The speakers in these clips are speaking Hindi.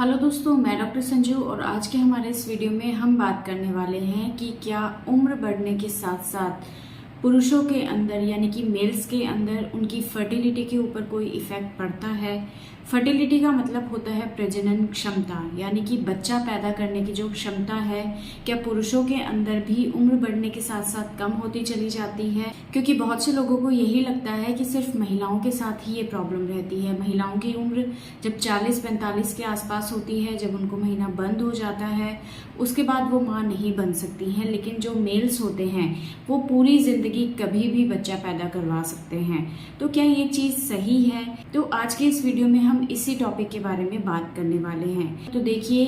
हेलो दोस्तों, मैं डॉक्टर संजू और आज के हमारे इस वीडियो में हम बात करने वाले हैं कि क्या उम्र बढ़ने के साथ साथ पुरुषों के अंदर यानी कि मेल्स के अंदर उनकी फर्टिलिटी के ऊपर कोई इफेक्ट पड़ता है। फर्टिलिटी का मतलब होता है प्रजनन क्षमता, यानी कि बच्चा पैदा करने की जो क्षमता है, क्या पुरुषों के अंदर भी उम्र बढ़ने के साथ साथ कम होती चली जाती है। क्योंकि बहुत से लोगों को यही लगता है कि सिर्फ महिलाओं के साथ ही ये प्रॉब्लम रहती है। महिलाओं की उम्र जब 40-45 के आसपास होती है, जब उनको महीना बंद हो जाता है, उसके बाद वो माँ नहीं बन सकती हैं। लेकिन जो मेल्स होते हैं वो पूरी जिंदगी कभी भी बच्चा पैदा करवा सकते हैं। तो क्या ये चीज सही है? तो आज के इस वीडियो में हम इसी टॉपिक के बारे में बात करने वाले हैं। तो देखिए,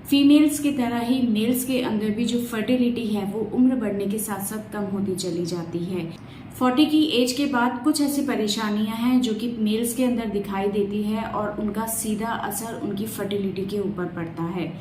फीमेल्स की तरह ही मेल्स के अंदर भी जो फर्टिलिटी है वो उम्र बढ़ने के साथ साथ कम होती चली जाती है। 40 की एज के बाद कुछ ऐसी परेशानियां हैं जो कि मेल्स के अंदर दिखाई देती है और उनका सीधा असर उनकी फर्टिलिटी के ऊपर पड़ता है।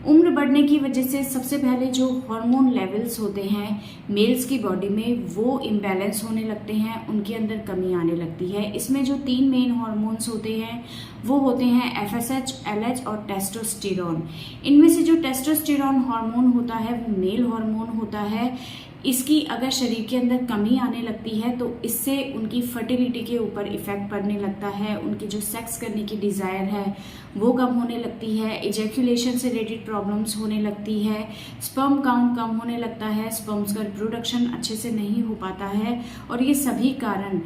उम्र बढ़ने की वजह से सबसे पहले जो हार्मोन लेवल्स होते हैं मेल्स की बॉडी में वो इम्बैलेंस होने लगते हैं, उनके अंदर कमी आने लगती है। इसमें जो 3 मेन हार्मोन्स होते हैं वो होते हैं FSH, LH और टेस्टोस्टेरोन। इनमें से जो टेस्टोस्टेरोन हार्मोन होता है वो मेल हार्मोन होता है। इसकी अगर शरीर के अंदर कमी आने लगती है तो इससे उनकी फर्टिलिटी के ऊपर इफेक्ट पड़ने लगता है। उनकी जो सेक्स करने की डिजायर है वो कम होने लगती है, इजैक्यूलेशन से रिलेटेड प्रॉब्लम्स होने लगती है, स्पर्म काउंट कम होने लगता है, स्पर्म्स का प्रोडक्शन अच्छे से नहीं हो पाता है और ये सभी कारण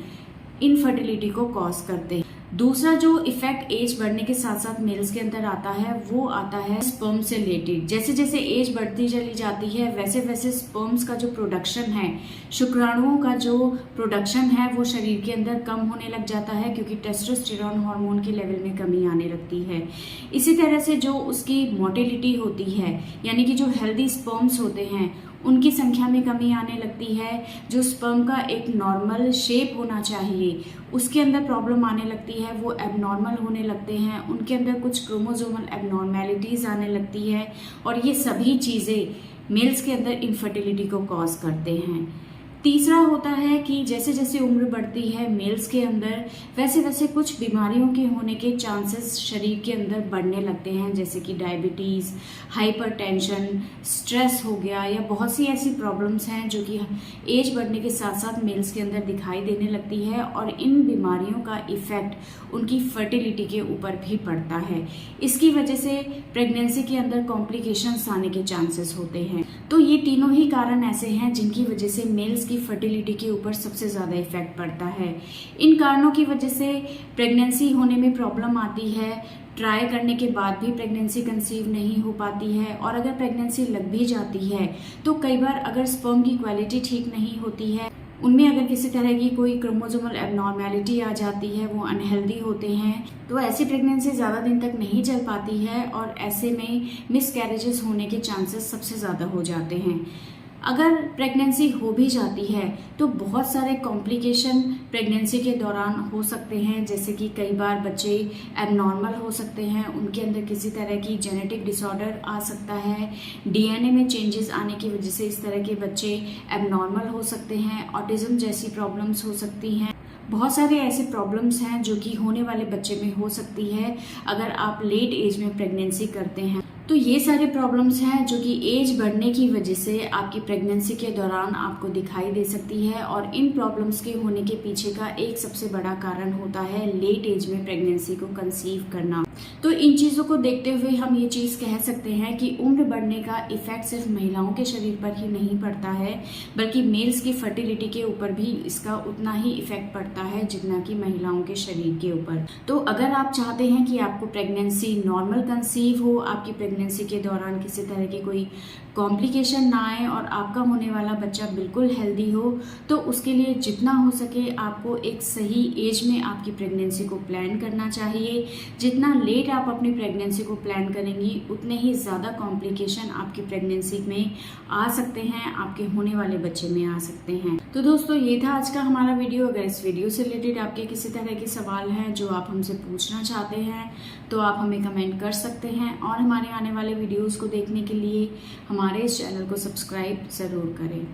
इनफर्टिलिटी को कॉज करते हैं। दूसरा जो इफेक्ट एज बढ़ने के साथ साथ मेल्स के अंदर आता है वो आता है स्पर्म से रिलेटेड। जैसे जैसे एज बढ़ती चली जाती है वैसे वैसे स्पर्म्स का जो प्रोडक्शन है, शुक्राणुओं का जो प्रोडक्शन है वो शरीर के अंदर कम होने लग जाता है, क्योंकि टेस्टोस्टेरोन हार्मोन के लेवल में कमी आने लगती है। इसी तरह से जो उसकी मोटिलिटी होती है, यानी कि जो हेल्दी स्पर्म्स होते हैं उनकी संख्या में कमी आने लगती है। जो स्पर्म का एक नॉर्मल शेप होना चाहिए उसके अंदर प्रॉब्लम आने लगती है, वो एबनॉर्मल होने लगते हैं, उनके अंदर कुछ क्रोमोसोमल एबनॉर्मेलिटीज आने लगती है और ये सभी चीज़ें मेल्स के अंदर इनफर्टिलिटी को कॉज करते हैं। तीसरा होता है कि जैसे जैसे उम्र बढ़ती है मेल्स के अंदर वैसे वैसे कुछ बीमारियों के होने के चांसेस शरीर के अंदर बढ़ने लगते हैं, जैसे कि डायबिटीज़, हाइपरटेंशन, स्ट्रेस हो गया, या बहुत सी ऐसी प्रॉब्लम्स हैं जो कि एज बढ़ने के साथ साथ मेल्स के अंदर दिखाई देने लगती है और इन बीमारियों का इफेक्ट उनकी फर्टिलिटी के ऊपर भी पड़ता है। इसकी वजह से प्रेगनेंसी के अंदर कॉम्प्लिकेशंस आने के चांसेस होते हैं। तो ये तीनों ही कारण ऐसे हैं जिनकी वजह से मेल्स की फर्टिलिटी के ऊपर सबसे ज़्यादा इफेक्ट पड़ता है। इन कारणों की वजह से प्रेगनेंसी होने में प्रॉब्लम आती है, ट्राई करने के बाद भी प्रेगनेंसी कंसीव नहीं हो पाती है और अगर प्रेगनेंसी लग भी जाती है तो कई बार अगर स्पर्म की क्वालिटी ठीक नहीं होती है, उनमें अगर किसी तरह की कोई क्रोमोसोमल एबनॉर्मेलिटी आ जाती है, वो अनहेल्दी होते हैं, तो ऐसी प्रेगनेंसी ज़्यादा दिन तक नहीं चल पाती है और ऐसे में मिसकैरेजेस होने के चांसेस सबसे ज़्यादा हो जाते हैं। अगर प्रेगनेंसी हो भी जाती है तो बहुत सारे कॉम्प्लिकेशन प्रेगनेंसी के दौरान हो सकते हैं, जैसे कि कई बार बच्चे एबनॉर्मल हो सकते हैं, उनके अंदर किसी तरह की जेनेटिक डिसऑर्डर आ सकता है, DNA में चेंजेस आने की वजह से इस तरह के बच्चे एबनॉर्मल हो सकते हैं, ऑटिज्म जैसी प्रॉब्लम्स हो सकती हैं। बहुत सारे ऐसे प्रॉब्लम्स हैं जो कि होने वाले बच्चे में हो सकती है अगर आप लेट एज में प्रेगनेंसी करते हैं। तो ये सारे प्रॉब्लम्स हैं जो कि एज बढ़ने की वजह से आपकी प्रेगनेंसी के दौरान आपको दिखाई दे सकती है और इन प्रॉब्लम्स के होने के पीछे का एक सबसे बड़ा कारण होता है लेट एज में प्रेगनेंसी को कंसीव करना। तो इन चीज़ों को देखते हुए हम ये चीज़ कह सकते हैं कि उम्र बढ़ने का इफेक्ट सिर्फ महिलाओं के शरीर पर ही नहीं पड़ता है, बल्कि मेल्स की फर्टिलिटी के ऊपर भी इसका उतना ही इफेक्ट पड़ता है जितना कि महिलाओं के शरीर के ऊपर। तो अगर आप चाहते हैं कि आपको प्रेगनेंसी नॉर्मल कंसीव हो, आपकी प्रेगनेंसी के दौरान किसी तरह की कोई कॉम्प्लिकेशन ना आए और आपका होने वाला बच्चा बिल्कुल हेल्दी हो, तो उसके लिए जितना हो सके आपको एक सही एज में आपकी प्रेगनेंसी को प्लान करना चाहिए। जितना लेट आप अपनी प्रेगनेंसी को प्लान करेंगी उतने ही ज़्यादा कॉम्प्लिकेशन आपकी प्रेगनेंसी में आ सकते हैं, आपके होने वाले बच्चे में आ सकते हैं। तो दोस्तों, ये था आज का हमारा वीडियो। अगर इस वीडियो से रिलेटेड आपके किसी तरह के सवाल हैं जो आप हमसे पूछना चाहते हैं तो आप हमें कमेंट कर सकते हैं और हमारे आने वाले वीडियोज़ को देखने के लिए हमारे इस चैनल को सब्सक्राइब ज़रूर करें।